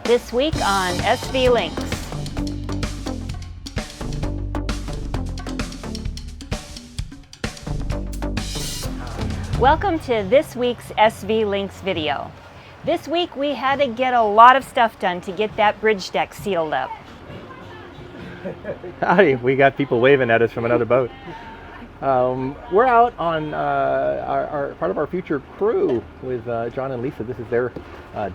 This week on SV Lynx. Welcome to this week's SV Lynx video. This week we had to get a lot of stuff done to get that bridge deck sealed up. Howdy, we got people waving at us from another boat. We're out on our part of our future crew with John and Lisa. This is their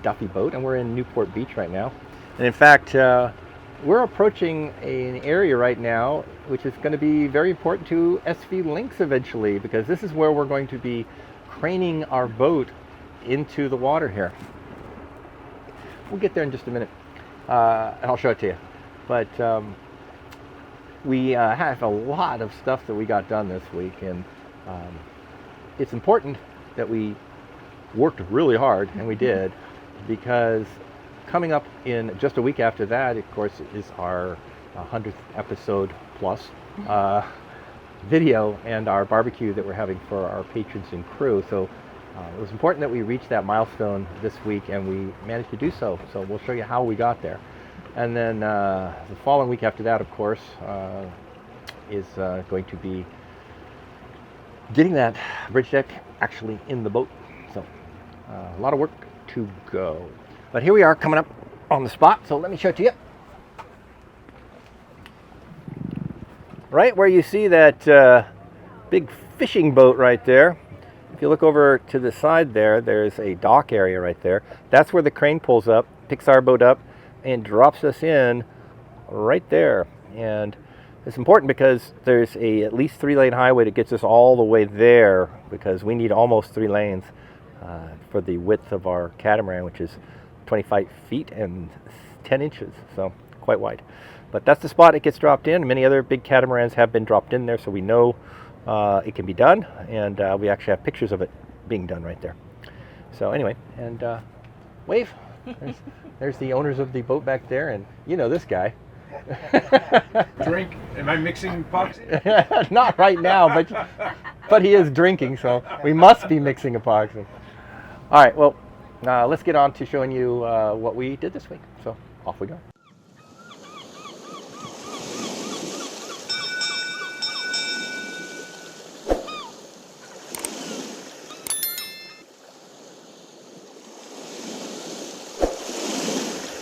Duffy boat, and we're in Newport Beach right now. And in fact, we're approaching an area right now which is going to be very important to SV Lynx eventually, because this is where we're going to be craning our boat into the water here. We'll get there in just a minute, and I'll show it to you. But we have a lot of stuff that we got done this week, and it's important that we worked really hard, and we did, because coming up in just a week after that, of course, is our 100th episode plus video and our barbecue that we're having for our patrons and crew. So it was important that we reach that milestone this week, and we managed to do so. So we'll show you how we got there. And then the following week after that, of course, is going to be getting that bridge deck actually in the boat. So a lot of work to go. But here we are coming up on the spot, so let me show it to you. Right where you see that big fishing boat right there, if you look over to the side there, there's a dock area right there. That's where the crane pulls up, picks our boat up, and drops us in right there. And it's important because there's at least 3-lane highway that gets us all the way there, because we need almost 3 lanes for the width of our catamaran, which is 25 feet and 10 inches, so quite wide. But that's the spot it gets dropped in. Many other big catamarans have been dropped in there, so we know it can be done, and we actually have pictures of it being done right there. So anyway, and wave. There's the owners of the boat back there, and you know this guy. Drink. Am I mixing epoxy? Not right now, but he is drinking, so we must be mixing epoxy. All right, well, let's get on to showing you what we did this week. So off we go.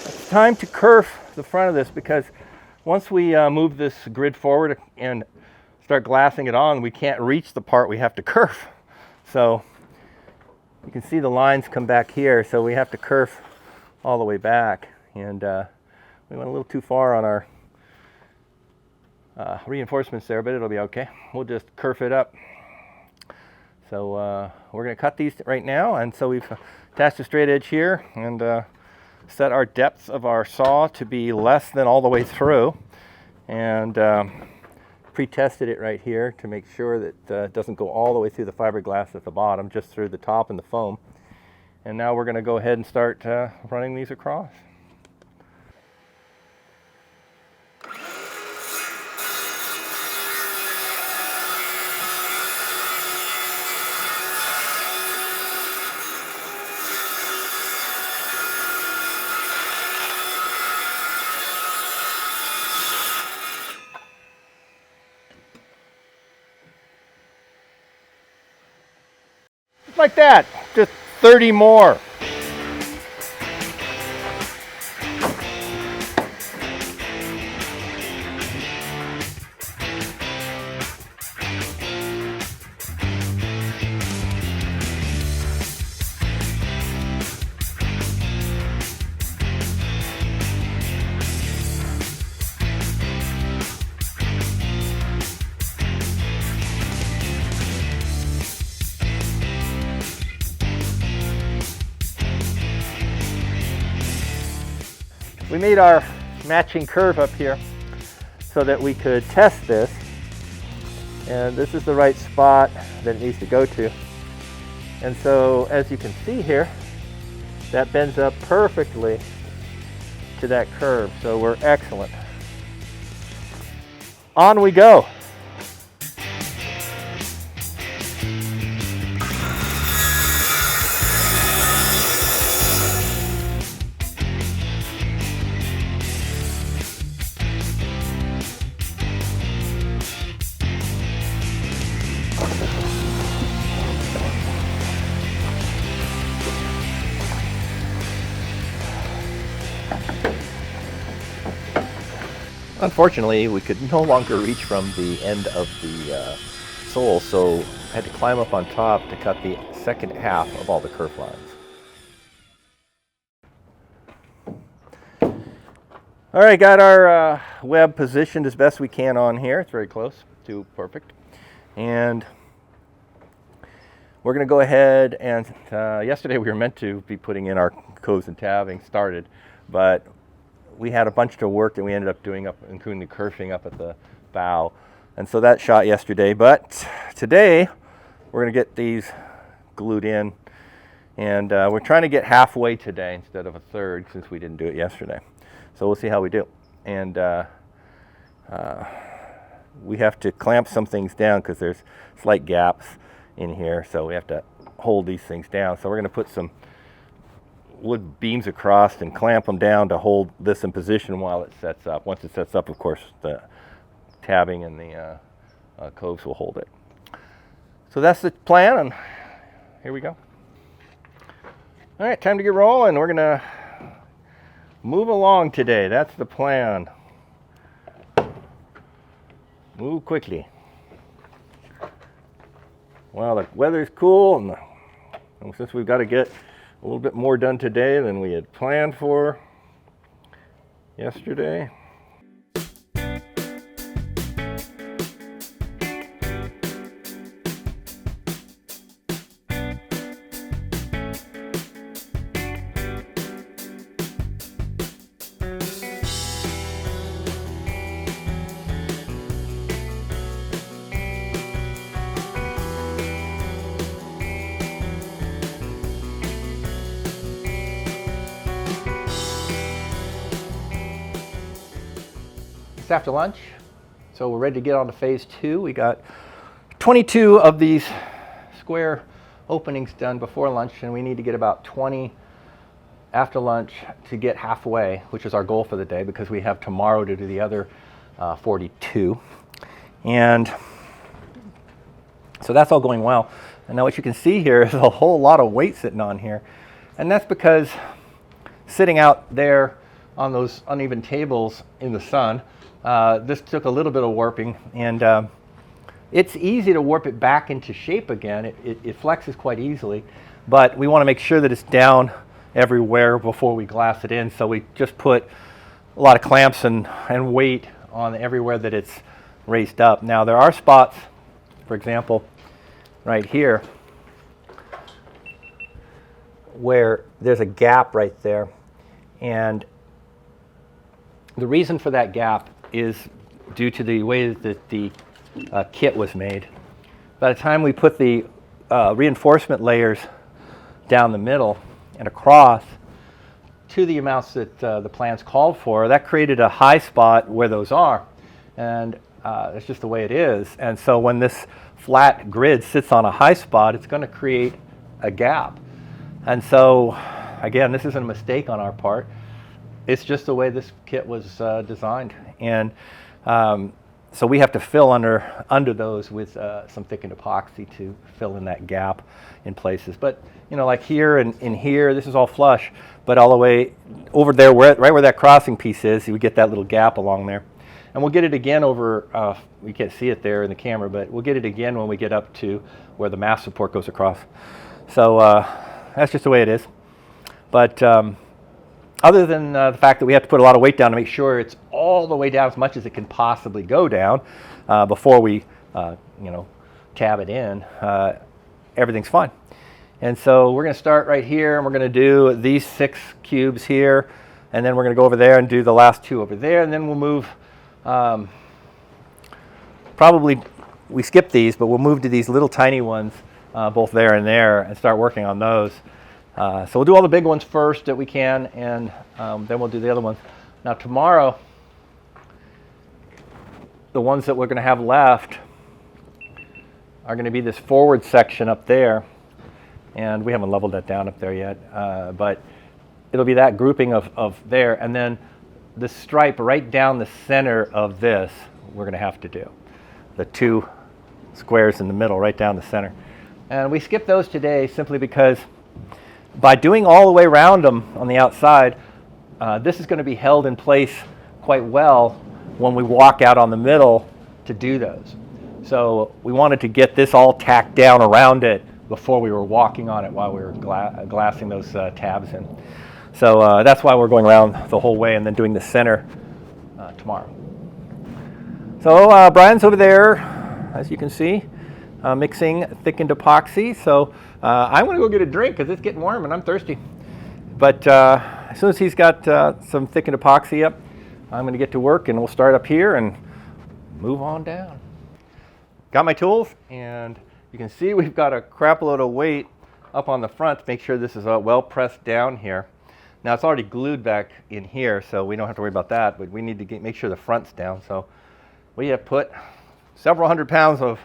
It's time to kerf the front of this, because once we move this grid forward and start glassing it on, we can't reach the part we have to kerf. So you can see the lines come back here, so we have to kerf all the way back. And we went a little too far on our reinforcements there, but it'll be okay. We'll just kerf it up. So we're going to cut these right now, and so we've attached a straight edge here, and set our depth of our saw to be less than all the way through, and pre-tested it right here to make sure that it doesn't go all the way through the fiberglass at the bottom, just through the top and the foam. And now we're going to go ahead and start running these across. Like that, just 30 more. We made our matching curve up here so that we could test this, and this is the right spot that it needs to go to. And so as you can see here, that bends up perfectly to that curve, so we're excellent. On we go. Unfortunately, we could no longer reach from the end of the sole, so I had to climb up on top to cut the second half of all the kerf lines. All right, got our web positioned as best we can on here. It's very close to perfect. And we're going to go ahead and, yesterday we were meant to be putting in our coves and tabbing started, but we had a bunch of work that we ended up doing up, including the kerfing up at the bow. And so that shot yesterday, but today we're going to get these glued in, and we're trying to get halfway today instead of a third since we didn't do it yesterday. So we'll see how we do. And we have to clamp some things down because there's slight gaps in here, so we have to hold these things down. So we're going to put some wood beams across and clamp them down to hold this in position while it sets up. Once it sets up, of course, the tabbing and the coves will hold it. So that's the plan, and here we go. All right, time to get rolling. We're going to move along today. That's the plan. Move quickly. Well, the weather's cool, and since we've got to get a little bit more done today than we had planned for yesterday. It's after lunch, so we're ready to get on to phase 2. We got 22 of these square openings done before lunch, and we need to get about 20 after lunch to get halfway, which is our goal for the day, because we have tomorrow to do the other 42. And so that's all going well. And now what you can see here is a whole lot of weight sitting on here, and that's because sitting out there on those uneven tables in the sun, this took a little bit of warping, and it's easy to warp it back into shape again. It flexes quite easily, but we want to make sure that it's down everywhere before we glass it in, so we just put a lot of clamps and weight on everywhere that it's raised up. Now there are spots, for example, right here, where there's a gap right there, and the reason for that gap is due to the way that the kit was made. By the time we put the reinforcement layers down the middle and across to the amounts that the plans called for, that created a high spot where those are, and it's just the way it is. And so when this flat grid sits on a high spot, it's going to create a gap. And so again, this isn't a mistake on our part. It's just the way this kit was designed, and so we have to fill under those with some thickened epoxy to fill in that gap in places. But you know, like here and in here, this is all flush, but all the way over there, right where that crossing piece is, you get that little gap along there, and we'll get it again over. We can't see it there in the camera, but we'll get it again when we get up to where the mast support goes across. So that's just the way it is. But other than the fact that we have to put a lot of weight down to make sure it's all the way down as much as it can possibly go down before we, tab it in, everything's fine. And so we're going to start right here, and we're going to do these 6 cubes here, and then we're going to go over there and do the last 2 over there, and then we'll move, probably, we skip these, but we'll move to these little tiny ones, both there and there, and start working on those. So we'll do all the big ones first that we can, and then we'll do the other ones. Now tomorrow, the ones that we're going to have left are going to be this forward section up there, and we haven't leveled that down up there yet, but it'll be that grouping of there, and then the stripe right down the center of this we're going to have to do. The 2 squares in the middle, right down the center. And we skipped those today simply because by doing all the way around them on the outside, this is going to be held in place quite well when we walk out on the middle to do those. So we wanted to get this all tacked down around it before we were walking on it while we were glassing those tabs in. So that's why we're going around the whole way and then doing the center tomorrow. So Brian's over there, as you can see, mixing thickened epoxy. So I'm going to go get a drink because it's getting warm and I'm thirsty. But as soon as he's got some thickened epoxy up, I'm going to get to work and we'll start up here and move on down. Got my tools, and you can see we've got a crap load of weight up on the front to make sure this is well pressed down here. Now it's already glued back in here, so we don't have to worry about that, but we need to make sure the front's down. So we have put several hundred pounds of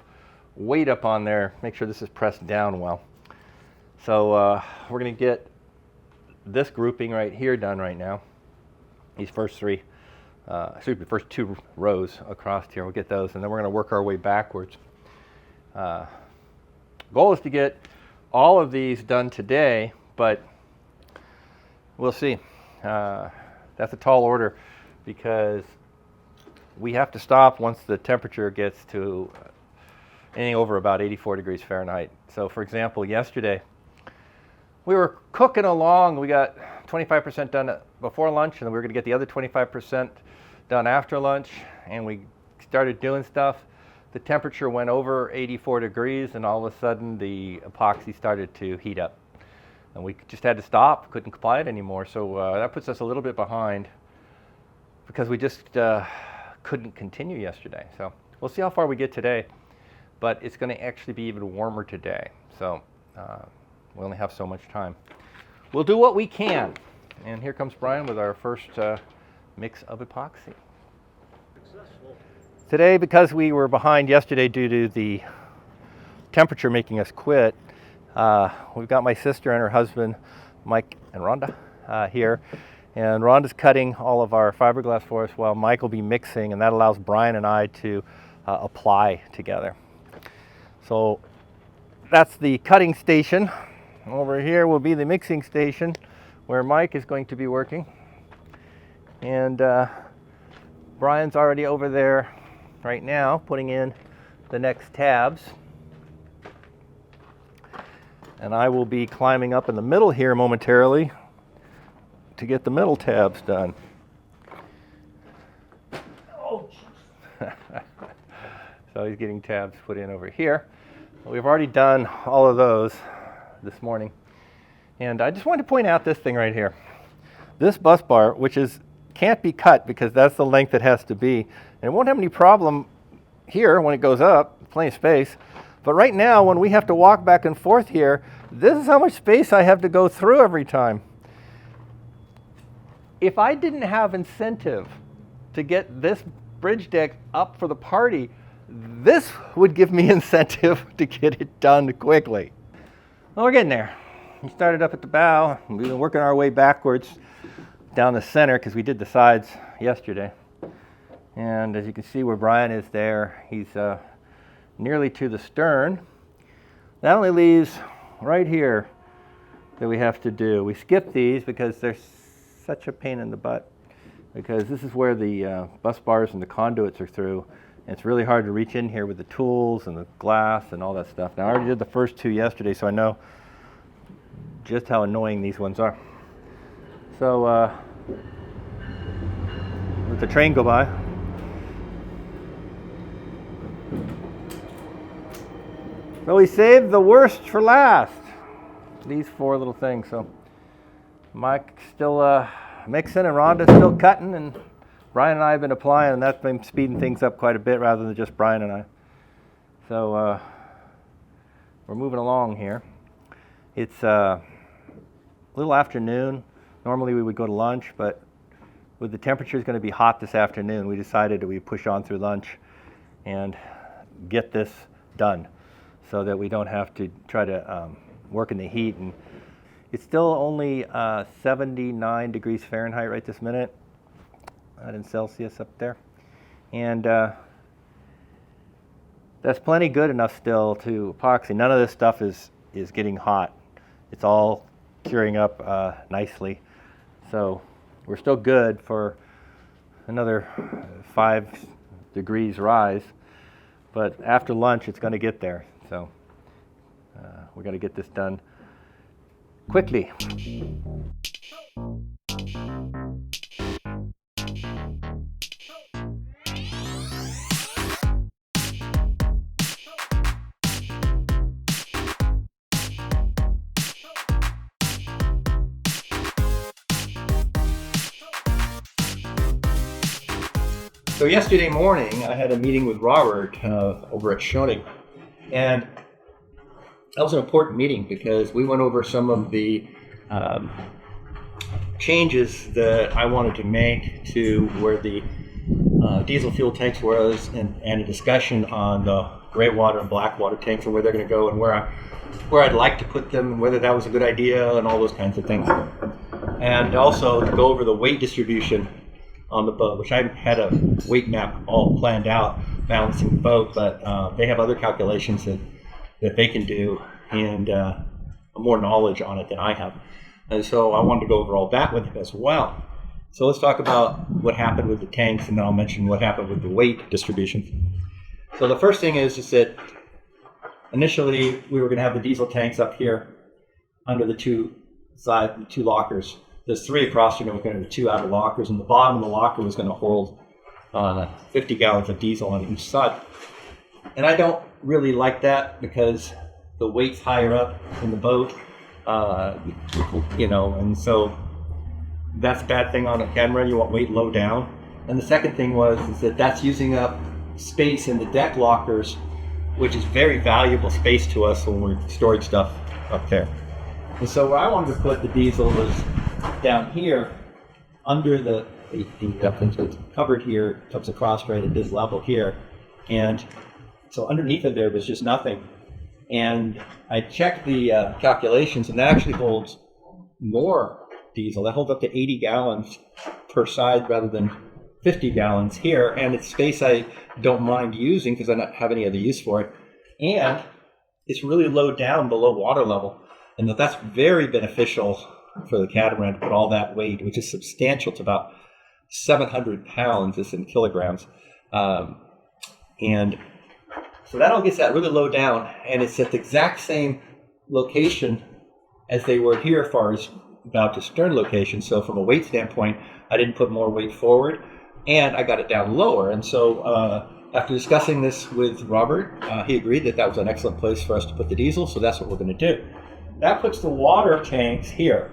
weight up on there, make sure this is pressed down well. So we're going to get this grouping right here done right now. These first three, first two rows across here, we'll get those, and then we're going to work our way backwards. Goal is to get all of these done today, but we'll see. That's a tall order because we have to stop once the temperature gets to anything over about 84 degrees Fahrenheit. So for example, yesterday we were cooking along. We got 25% done before lunch, and then we were going to get the other 25% done after lunch, and we started doing stuff. The temperature went over 84 degrees, and all of a sudden the epoxy started to heat up. And we just had to stop, couldn't apply it anymore. So that puts us a little bit behind because we just couldn't continue yesterday. So we'll see how far we get today, but it's going to actually be even warmer today. So we only have so much time. We'll do what we can. And here comes Brian with our first mix of epoxy. Successful. Today, because we were behind yesterday due to the temperature making us quit, we've got my sister and her husband, Mike and Rhonda, here. And Rhonda's cutting all of our fiberglass for us while Mike will be mixing, and that allows Brian and I to apply together. So that's the cutting station. Over here will be the mixing station where Mike is going to be working. And Brian's already over there right now putting in the next tabs. And I will be climbing up in the middle here momentarily to get the middle tabs done. Oh, so he's getting tabs put in over here. We've already done all of those this morning. And I just wanted to point out this thing right here. This bus bar, which can't be cut because that's the length it has to be. And it won't have any problem here when it goes up, plenty of space. But right now, when we have to walk back and forth here, this is how much space I have to go through every time. If I didn't have incentive to get this bridge deck up for the party, this would give me incentive to get it done quickly. Well, we're getting there. We started up at the bow. We've been working our way backwards down the center because we did the sides yesterday. And as you can see where Brian is there, he's nearly to the stern. That only leaves right here that we have to do. We skip these because they're such a pain in the butt, because this is where the bus bars and the conduits are through. And it's really hard to reach in here with the tools and the glass and all that stuff. Now I already did the first two yesterday, so I know just how annoying these ones are. So let the train go by. So we saved the worst for last. These four little things. So Mike's still mixing and Rhonda's still cutting, and Brian and I have been applying, and that's been speeding things up quite a bit rather than just Brian and I. So we're moving along here. It's a little afternoon. Normally we would go to lunch, but with the temperatures going to be hot this afternoon, we decided that we'd push on through lunch and get this done so that we don't have to try to work in the heat. And it's still only 79 degrees Fahrenheit right this minute, out in Celsius up there. And that's plenty good enough still to epoxy. None of this stuff is getting hot. It's all curing up nicely. So we're still good for another 5 degrees rise, but after lunch it's going to get there. So we got to get this done quickly. So yesterday morning, I had a meeting with Robert over at Schionning, and that was an important meeting because we went over some of the changes that I wanted to make to where the diesel fuel tanks was, and a discussion on the gray water and black water tanks and where they're going to go and where I'd like to put them and whether that was a good idea and all those kinds of things. And also to go over the weight distribution on the boat, which I had a weight map all planned out, balancing the boat, but they have other calculations that they can do and more knowledge on it than I have. And so I wanted to go over all that with them as well. So let's talk about what happened with the tanks, and then I'll mention what happened with the weight distribution. So the first thing is that initially we were going to have the diesel tanks up here under the two lockers. There's 3 across here, and we're going to have 2 outer lockers, and the bottom of the locker was going to hold 50 gallons of diesel on each side. And I don't really like that because the weight's higher up in the boat, and so that's a bad thing on a catamaran. You want weight low down. And the second thing is that that's using up space in the deck lockers, which is very valuable space to us when we're storing stuff up there. And so where I wanted to put the diesel was down here under the so it's covered here, comes across right at this level here, and so underneath of there was just nothing. And I checked the calculations, and that actually holds more diesel. That holds up to 80 gallons per side rather than 50 gallons here, and it's space I don't mind using because I don't have any other use for it, and it's really low down below water level, and that's very beneficial for the catamaran to put all that weight, which is substantial, to about 700 pounds, this in kilograms. And so that all gets that really low down, and it's at the exact same location as they were here as far as about to stern location. So from a weight standpoint, I didn't put more weight forward, and I got it down lower. And so after discussing this with Robert, he agreed that was an excellent place for us to put the diesel, so that's what we're going to do. That puts the water tanks here.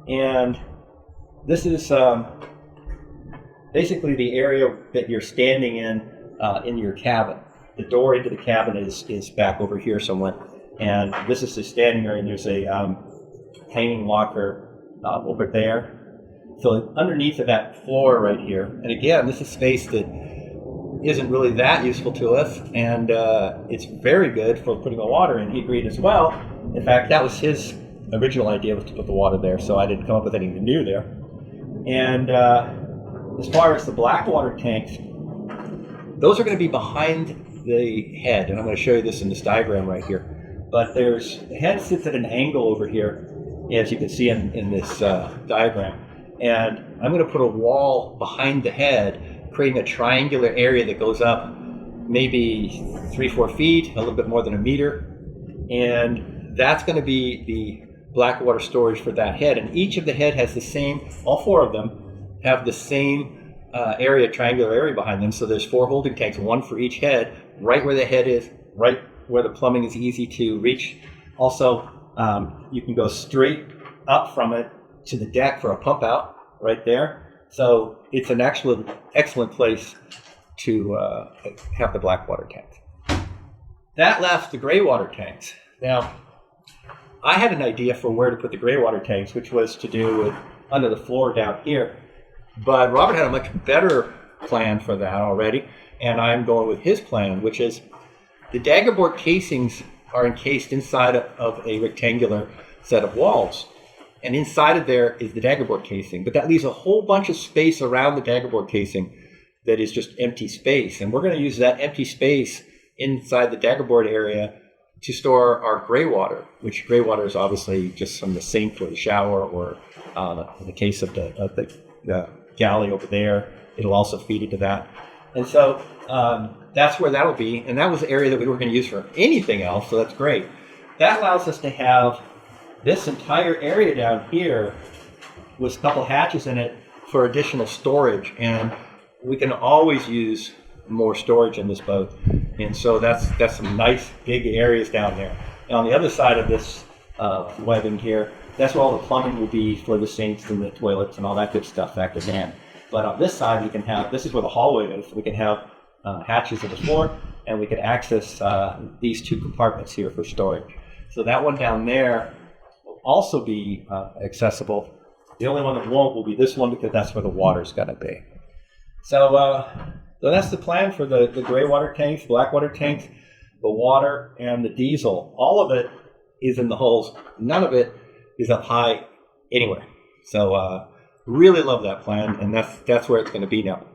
And this is basically the area that you're standing in your cabin. The door into the cabin is back over here somewhere. And this is the standing area, and there's a hanging locker over there. So underneath of that floor right here, and again, this is space that isn't really that useful to us, and it's very good for putting the water in. He agreed as well. In fact, that was his original idea, was to put the water there, so I didn't come up with anything new there. And as far as the black water tanks, those are going to be behind the head, and I'm going to show you this in this diagram right here. But the head sits at an angle over here, as you can see in this diagram. And I'm going to put a wall behind the head, creating a triangular area that goes up maybe 3-4 feet, a little bit more than a meter. And that's going to be the black water storage for that head. And each of the head has the same, all 4 of them have the same triangular area behind them. So there's 4 holding tanks, 1 for each head, right where the head is, right where the plumbing is easy to reach. Also, you can go straight up from it to the deck for a pump out right there. So it's an excellent place to have the black water tanks. That left the gray water tanks. Now, I had an idea for where to put the gray water tanks, which was to do with under the floor down here. But Robert had a much better plan for that already, and I'm going with his plan, which is the daggerboard casings are encased inside of a rectangular set of walls. And inside of there is the daggerboard casing, but that leaves a whole bunch of space around the daggerboard casing that is just empty space. And we're going to use that empty space inside the daggerboard area to store our gray water, which gray water is obviously just from the sink or the shower, or in the case of the the galley over there. It'll also feed into that. And so that's where that'll be. And that was the area that we were going to use for anything else, so that's great. That allows us to have this entire area down here with a couple hatches in it for additional storage. And we can always use more storage in this boat. And so that's some nice big areas down there. And on the other side of this webbing here, that's where all the plumbing will be for the sinks and the toilets and all that good stuff factored in. But on this side, we can have, this is where the hallway is, we can have hatches in the floor, and we can access these two compartments here for storage. So that one down there will also be accessible. The only one that won't will be this one, because that's where the water's going to be. So that's the plan for the gray water tanks, black water tanks, the water, and the diesel. All of it is in the holes. None of it is up high anywhere. So really love that plan, and that's where it's going to be now.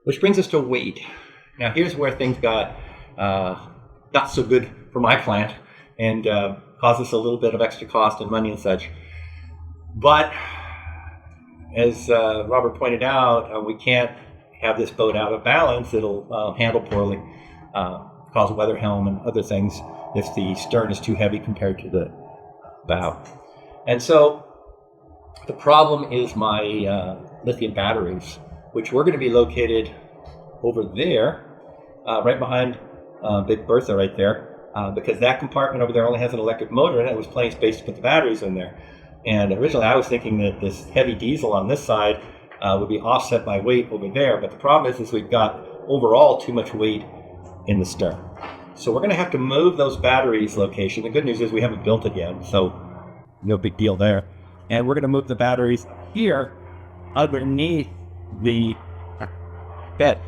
Which brings us to weight. Now here's where things got not so good for my plant, and caused us a little bit of extra cost and money and such. But as Robert pointed out, we can't have this boat out of balance. It'll handle poorly, cause weather helm and other things if the stern is too heavy compared to the bow. And so the problem is my lithium batteries, which were going to be located over there, right behind Big Bertha right there, because that compartment over there only has an electric motor, and it was plain space to put the batteries in there. And originally I was thinking that this heavy diesel on this side would be offset by weight over there, but the problem is we've got overall too much weight in the stern. So we're going to have to move those batteries location. The good news is we haven't built it yet, so no big deal there. And we're going to move the batteries here underneath the bed.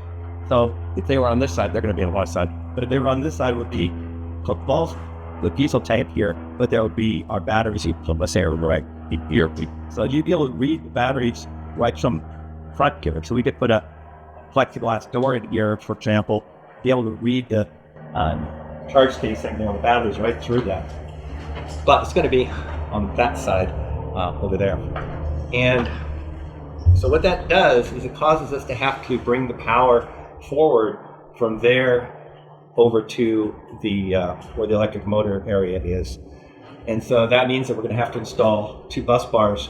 So if they were on this side, they're going to be on the left side. But if they were on this side, it would be both the diesel tank here, but there would be our batteries, let's say, right here. So you'd be able to read the batteries right from front here. So we could put a plexiglass door in here, for example, be able to read the charge casing on the batteries right through that. But it's going to be on that side over there. And so what that does is it causes us to have to bring the power forward from there over to the where the electric motor area is. And so that means that we're going to have to install 2 bus bars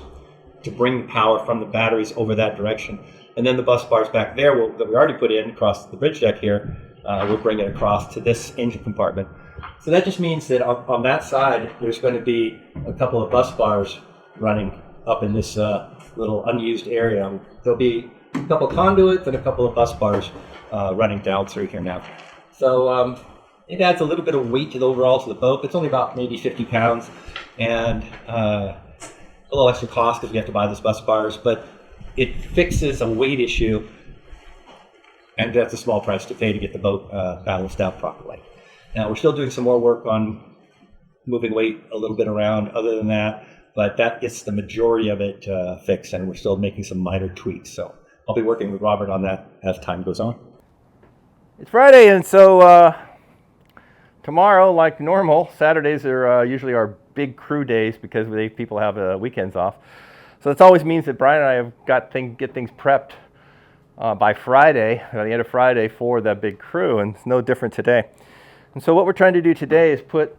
to bring the power from the batteries over that direction. And then the bus bars back there that we already put in across the bridge deck here, we'll bring it across to this engine compartment. So that just means that on that side, there's going to be a couple of bus bars running up in this little unused area. There'll be a couple of conduits and a couple of bus bars running down through here now. So it adds a little bit of weight to the overall to the boat. It's only about maybe 50 pounds, and a little extra cost because we have to buy those bus bars, but it fixes a weight issue, and that's a small price to pay to get the boat balanced out properly. Now we're still doing some more work on moving weight a little bit around other than that, but that gets the majority of it fixed, and we're still making some minor tweaks. So I'll be working with Robert on that as time goes on. It's Friday, and so tomorrow, like normal, Saturdays are usually our big crew days because people have weekends off. So this always means that Brian and I have got get things prepped by Friday, by the end of Friday, for that big crew, and it's no different today. And so what we're trying to do today is put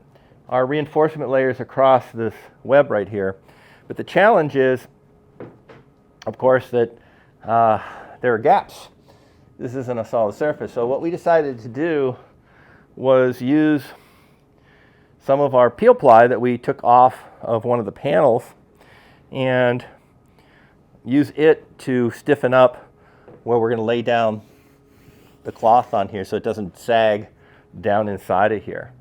our reinforcement layers across this web right here. But the challenge is, of course, that there are gaps. This isn't a solid surface. So what we decided to do was use some of our peel ply that we took off of one of the panels and use it to stiffen up where we're going to lay down the cloth on here so it doesn't sag down inside of here.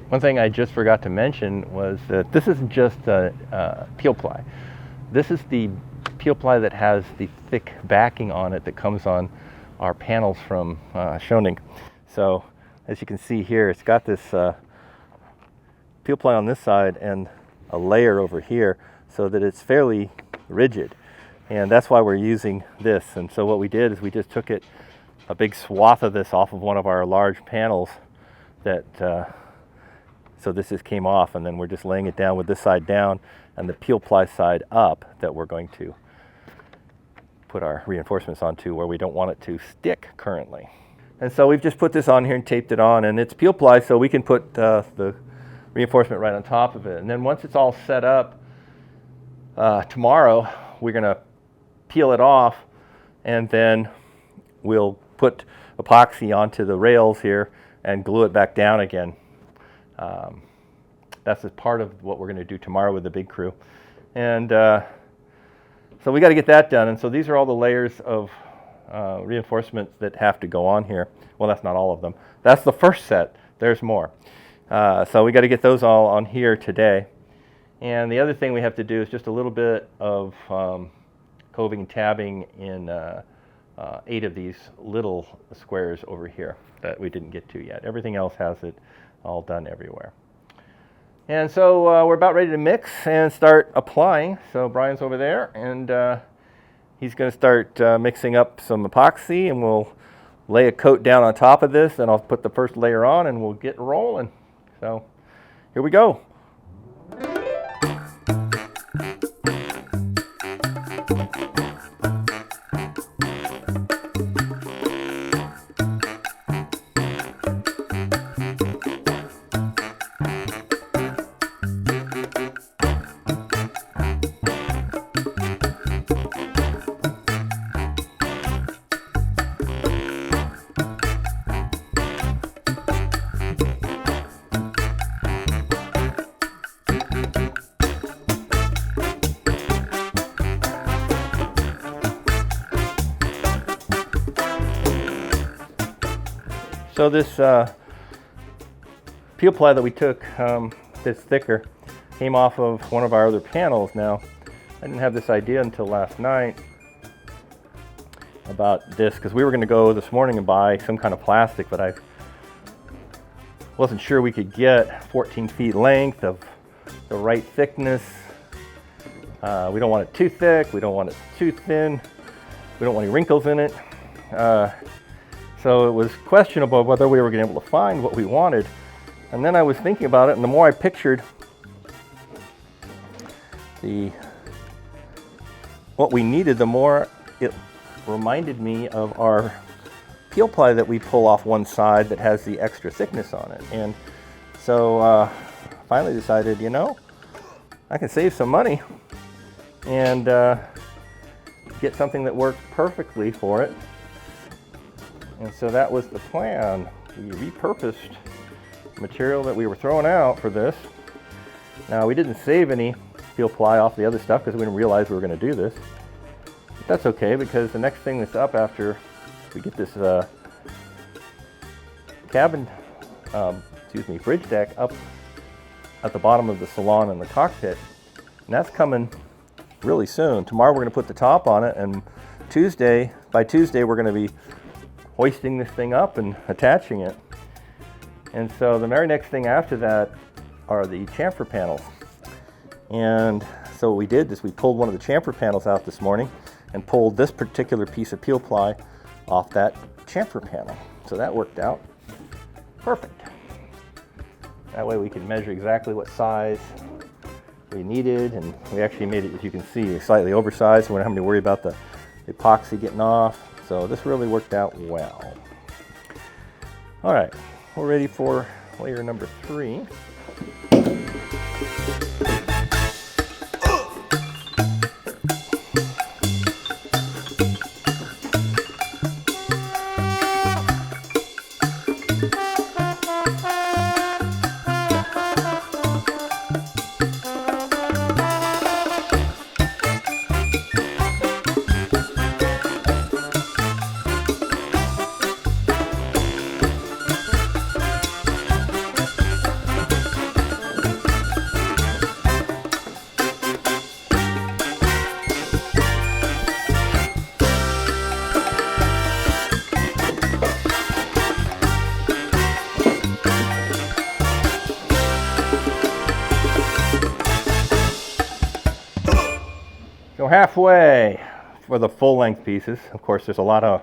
One thing I just forgot to mention was that this isn't just peel ply. This is the peel ply that has the thick backing on it that comes on our panels from Schionning. So as you can see here, it's got this peel ply on this side and a layer over here so that it's fairly rigid. And that's why we're using this. And so what we did is we just took a big swath of this off of one of our large panels that so this just came off, and then we're just laying it down with this side down and the peel ply side up that we're going to put our reinforcements onto where we don't want it to stick currently. And so we've just put this on here and taped it on, and it's peel ply, so we can put the reinforcement right on top of it. And then once it's all set up, tomorrow we're going to peel it off, and then we'll put epoxy onto the rails here and glue it back down again. That's a part of what we're going to do tomorrow with the big crew. And so we got to get that done. And so these are all the layers of reinforcements that have to go on here. Well, that's not all of them. That's the first set. There's more. So we got to get those all on here today. And the other thing we have to do is just a little bit of coving and tabbing in 8 of these little squares over here that we didn't get to yet. Everything else has it all done everywhere. And so we're about ready to mix and start applying. So Brian's over there, and he's going to start mixing up some epoxy, and we'll lay a coat down on top of this, and I'll put the first layer on, and we'll get rolling. So here we go. So this peel ply that we took that's thicker came off of one of our other panels. Now, I didn't have this idea until last night about this, because we were going to go this morning and buy some kind of plastic, but I wasn't sure we could get 14 feet length of the right thickness. We don't want it too thick, we don't want it too thin, we don't want any wrinkles in it. So it was questionable whether we were going to be able to find what we wanted. And then I was thinking about it, and the more I pictured what we needed, the more it reminded me of our peel ply that we pull off one side that has the extra thickness on it. And so finally decided, you know, I can save some money and get something that works perfectly for it. And so that was the plan. We repurposed material that we were throwing out for this. Now, we didn't save any peel ply off the other stuff because we didn't realize we were going to do this. But that's okay, because the next thing that's up after we get this bridge deck up at the bottom of the salon and the cockpit, and that's coming really soon. Tomorrow we're going to put the top on it, and by Tuesday we're going to be hoisting this thing up and attaching it. And so the very next thing after that are the chamfer panels. And so what we did is we pulled one of the chamfer panels out this morning and pulled this particular piece of peel ply off that chamfer panel. So that worked out perfect. That way we could measure exactly what size we needed, and we actually made it, as you can see, slightly oversized, so we don't have to worry about the epoxy getting off. So this really worked out well. All right, we're ready for layer number 3. So halfway for the full length pieces. Of course, there's a lot of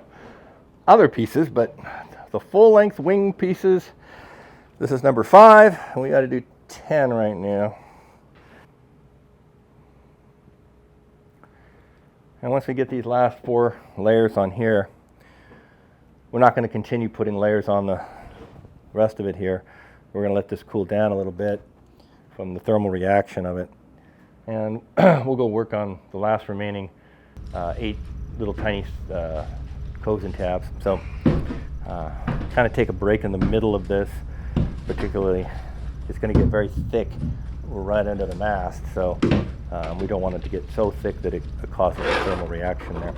other pieces, but the full length wing pieces, this is number 5, and we got to do 10 right now. And once we get these last 4 layers on here, we're not going to continue putting layers on the rest of it here. We're going to let this cool down a little bit from the thermal reaction of it. And we'll go work on the last remaining 8 little tiny coves and tabs. So kind of take a break in the middle of this, particularly it's going to get very thick right under the mast. So we don't want it to get so thick that it causes a thermal reaction there.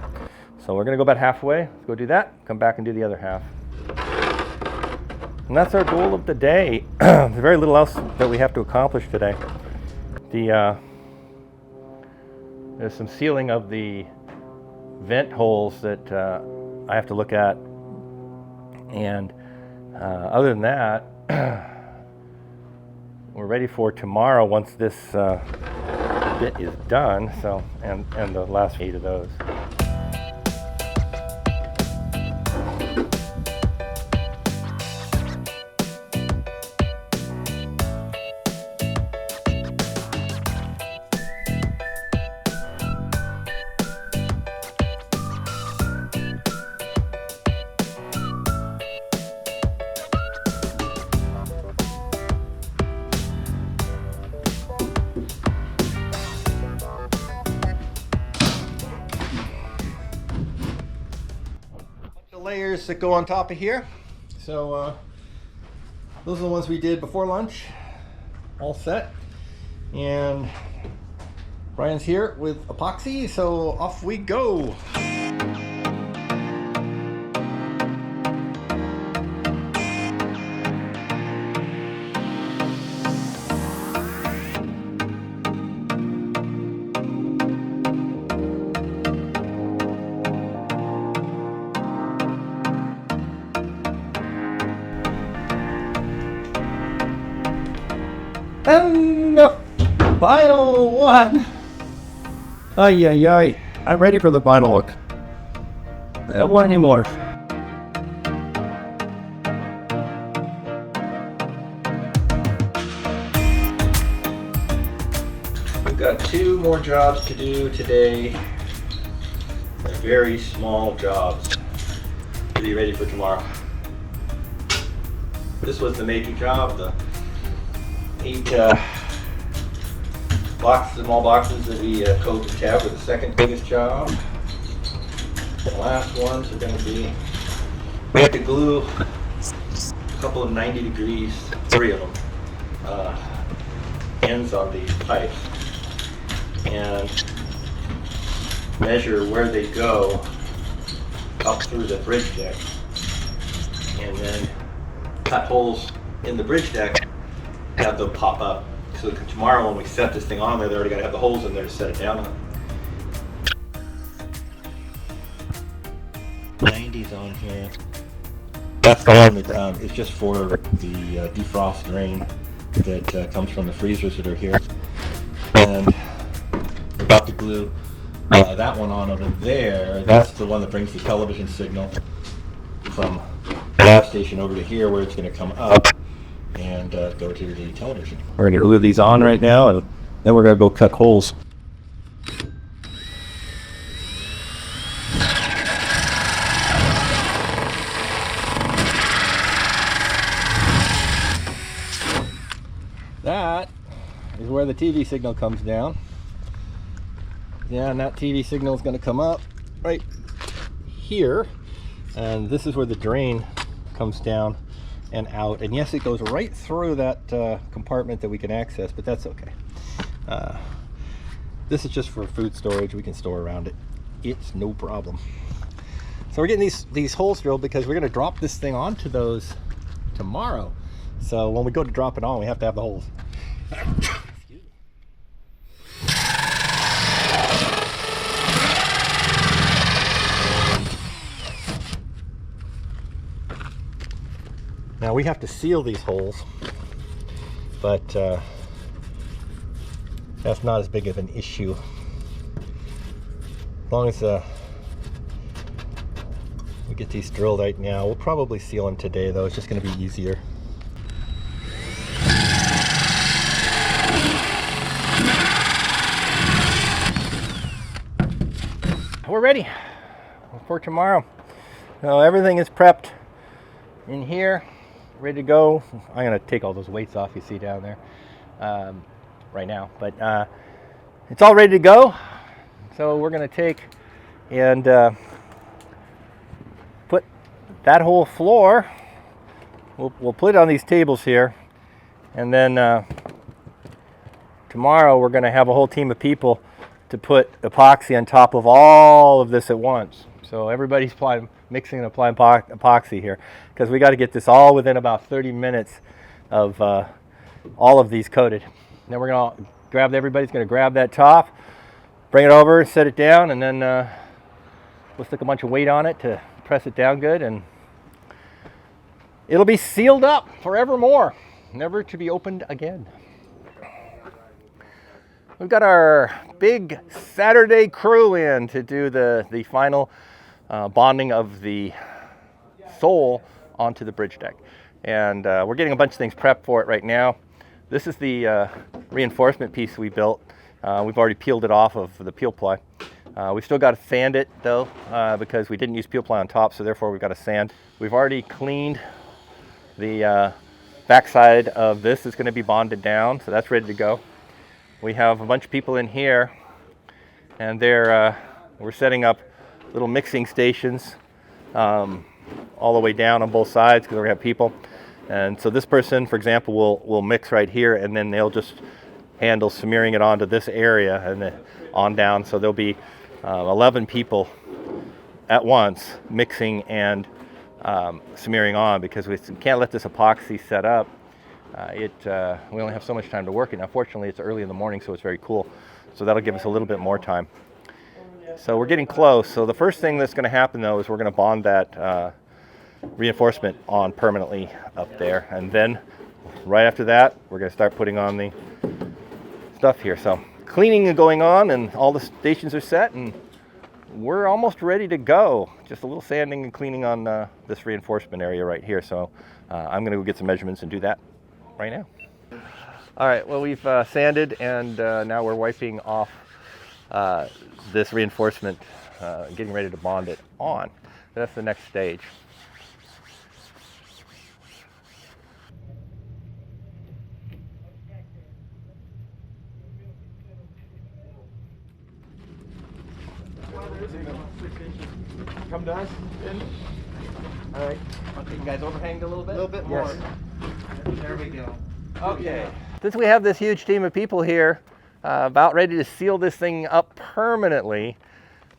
So we're going to go about halfway. Let's go do that, come back and do the other half. And that's our goal of the day. There's very little else that we have to accomplish today. There's some sealing of the vent holes that I have to look at. And other than that, we're ready for tomorrow once this bit is done. So, and the last 8 of those. Layers that go on top of here. So those are the ones we did before lunch, all set. And Brian's here with epoxy, so off we go. And the final one. Ay, ay, ay. I'm ready for the final look. One anymore. We've got 2 more jobs to do today. They're very small jobs to be ready for tomorrow. This was the major job, the 8 small boxes that we coved and tabbed were the second biggest job. The last ones are going to be, we have to glue a couple of 90 degrees, 3 of them, ends on these pipes, and measure where they go up through the bridge deck, and then cut holes in the bridge deck, have them pop up. So tomorrow when we set this thing on there, they're already got to have the holes in there to set it down on. 90s on here. That's the one that is just for the defrost drain that comes from the freezers that are here. And we're about to glue that one on over there. That's the one that brings the television signal from the lab station over to here, where it's going to come up and go to the television. We're gonna glue these on right now, and then we're gonna go cut holes. That is where the TV signal comes down. Yeah, and that TV signal is going to come up right here, and this is where the drain comes down and out. And yes, it goes right through that compartment that we can access, but that's okay. This is just for food storage. We can store around it. It's no problem. So we're getting these holes drilled because we're going to drop this thing onto those tomorrow. So when we go to drop it on, we have to have the holes. Now we have to seal these holes, but that's not as big of an issue. As long as we get these drilled right now, we'll probably seal them today though. It's just going to be easier. we're ready for tomorrow. So everything is prepped in here, ready to go. I'm gonna take all those weights off you see down there right now, but it's all ready to go. So we're gonna take and put that whole floor. We'll put it on these tables here, and then tomorrow we're gonna have a whole team of people to put epoxy on top of all of this at once. So everybody's mixing and applying epoxy here, because we got to get this all within about 30 minutes of all of these coated. And then we're going to everybody's going to grab that top, bring it over, set it down, and then we'll stick a bunch of weight on it to press it down good, and it'll be sealed up forevermore, never to be opened again. We've got our big Saturday crew in to do the final bonding of the sole onto the bridge deck. And we're getting a bunch of things prepped for it right now. This is the reinforcement piece we built. We've already peeled it off of the peel ply. We've still got to sand it though, because we didn't use peel ply on top, so therefore we've got to sand. We've already cleaned the backside of this. It's going to be bonded down, so that's ready to go. We have a bunch of people in here, and we're setting up little mixing stations all the way down on both sides, because we're going to have people. And so this person, for example, will mix right here, and then they'll just handle smearing it onto this area and then on down. So there'll be 11 people at once mixing and smearing on, because we can't let this epoxy set up. We only have so much time to work it. Now, fortunately, it's early in the morning, so it's very cool. So that'll give us a little bit more time. So we're getting close. So the first thing that's going to happen, though, is we're going to bond that reinforcement on permanently up there. And then right after that, we're going to start putting on the stuff here. So cleaning is going on, and all the stations are set, and we're almost ready to go. Just a little sanding and cleaning on this reinforcement area right here. So I'm going to go get some measurements and do that right now. All right, well, we've sanded, and now we're wiping off this reinforcement, getting ready to bond it on. That's the next stage. Come to us. All right, okay, you guys overhanged a little bit? A little bit more. Yes. There we go. Okay. Since we have this huge team of people here about ready to seal this thing up permanently,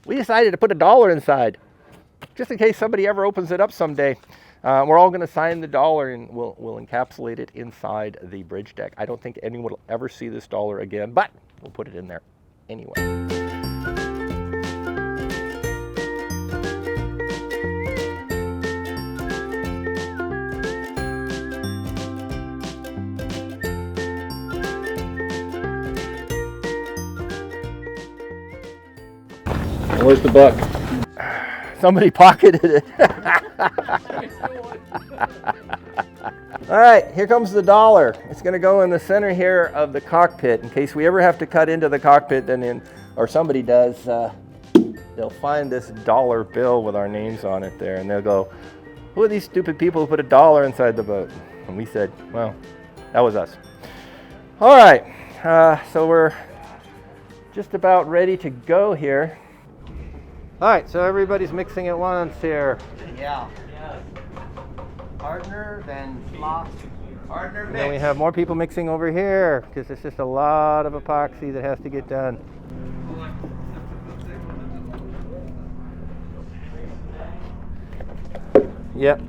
we decided to put $1 inside, just in case somebody ever opens it up someday. We're all going to sign the $1, and we'll encapsulate it inside the bridge deck. I don't think anyone will ever see this $1 again, but we'll put it in there anyway. Where's the buck? Somebody pocketed it. All right, here comes the $1. It's going to go in the center here of the cockpit. In case we ever have to cut into the cockpit, or somebody does, they'll find this $1 bill with our names on it there, and they'll go, "Who are these stupid people who put $1 inside the boat?" And we said, well, that was us. All right, so we're just about ready to go here. All right, so everybody's mixing at once here. Yeah. Partner, then flock. Partner mix. And then we have more people mixing over here, because it's just a lot of epoxy that has to get done. Yep.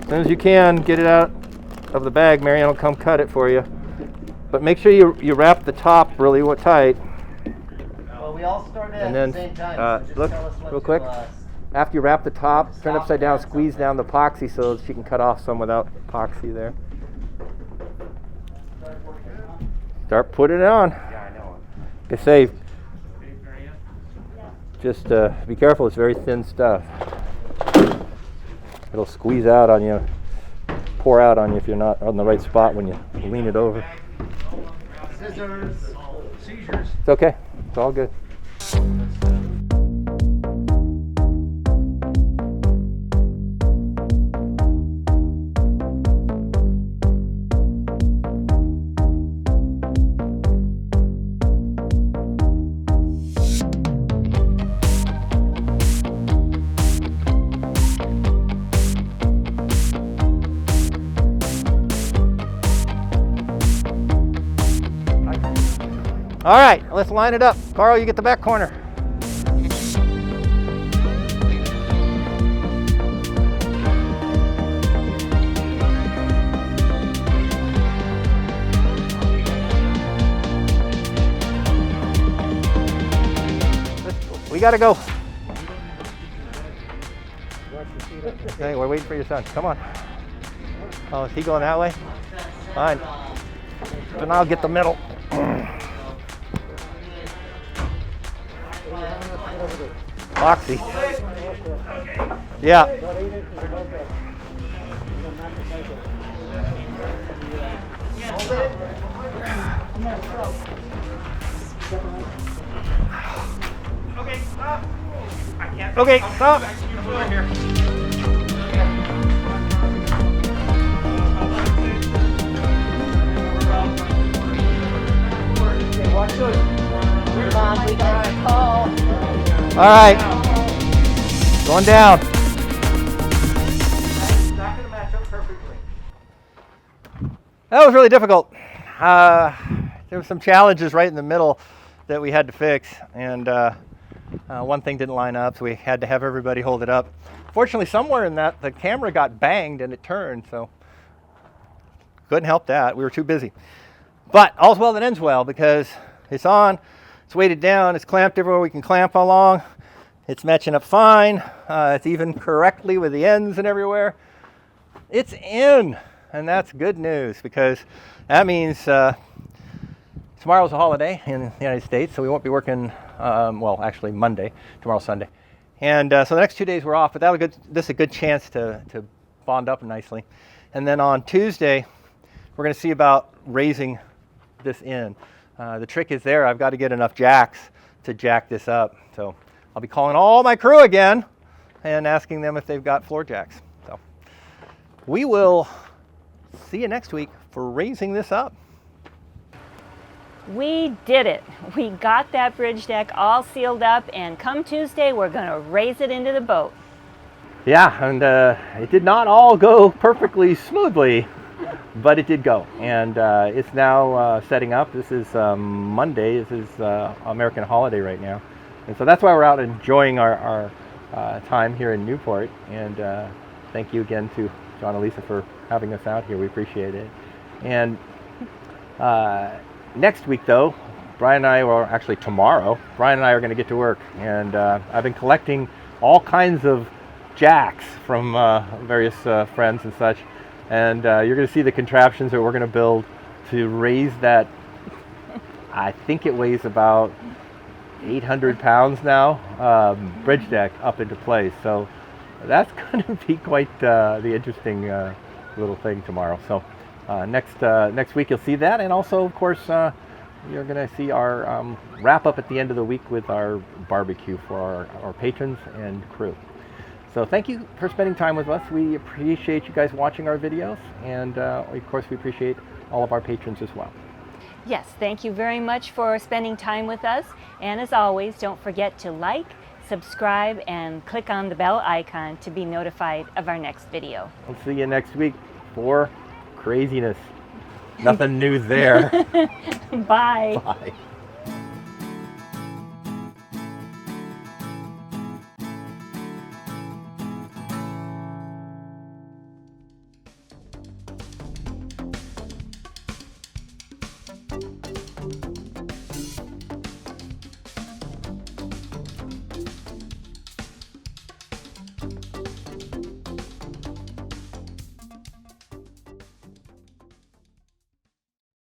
As soon as you can, get it out of the bag. Marianne will come cut it for you. But make sure you wrap the top really tight. Well, we all started And at then, the same time. So just look, tell us what real to, quick. After you wrap the top, turn it upside down, squeeze down the epoxy so that you can cut off some without epoxy there. Start putting it on. Yeah, I know. Get safe. Just be careful, it's very thin stuff. It'll squeeze out on you, pour out on you if you're not on the right spot when you lean it over. Scissors. Seizures. It's okay, it's all good. All right, let's line it up. Carl, you get the back corner. We gotta go. Okay, we're waiting for your son. Come on. Oh, is he going that way? Fine. Then I'll get the middle. Foxy. Yeah. Okay, stop. I can't. Okay, stop. Over here. All right. Going down. Not gonna match up perfectly. That was really difficult. There were some challenges right in the middle that we had to fix, and one thing didn't line up, so we had to have everybody hold it up. Fortunately, somewhere in that, the camera got banged and it turned, so couldn't help that. We were too busy. But all's well that ends well, because it's on, it's weighted down, it's clamped everywhere we can clamp along. It's matching up fine. It's even correctly with the ends and everywhere. It's in, and that's good news, because that means tomorrow's a holiday in the United States, so we won't be working, well, actually Monday, tomorrow's Sunday. And so the next 2 days we're off, but this is a good chance to bond up nicely. And then on Tuesday, we're gonna see about raising this in. The trick is there, I've got to get enough jacks to jack this up. So I'll be calling all my crew again and asking them if they've got floor jacks. So we will see you next week for raising this up. We did it. We got that bridge deck all sealed up, and come Tuesday, we're gonna raise it into the boat. Yeah, and it did not all go perfectly smoothly, but it did go. And it's now setting up. This is Monday. This is American holiday right now. And so that's why we're out enjoying our time here in Newport. And thank you again to John and Lisa for having us out here. We appreciate it. And next week, though, Brian and I, or actually tomorrow, Brian and I are going to get to work. And I've been collecting all kinds of jacks from various friends and such. And you're going to see the contraptions that we're going to build to raise that. I think it weighs about 800 pounds now, bridge deck up into place. So that's going to be quite the interesting little thing tomorrow. So next week you'll see that, and also, of course, you're going to see our wrap up at the end of the week with our barbecue for our patrons and crew. So thank you for spending time with us. We appreciate you guys watching our videos, and of course we appreciate all of our patrons as well. Yes, thank you very much for spending time with us. And as always, don't forget to like, subscribe, and click on the bell icon to be notified of our next video. We'll see you next week for craziness. Nothing new there. Bye. Bye.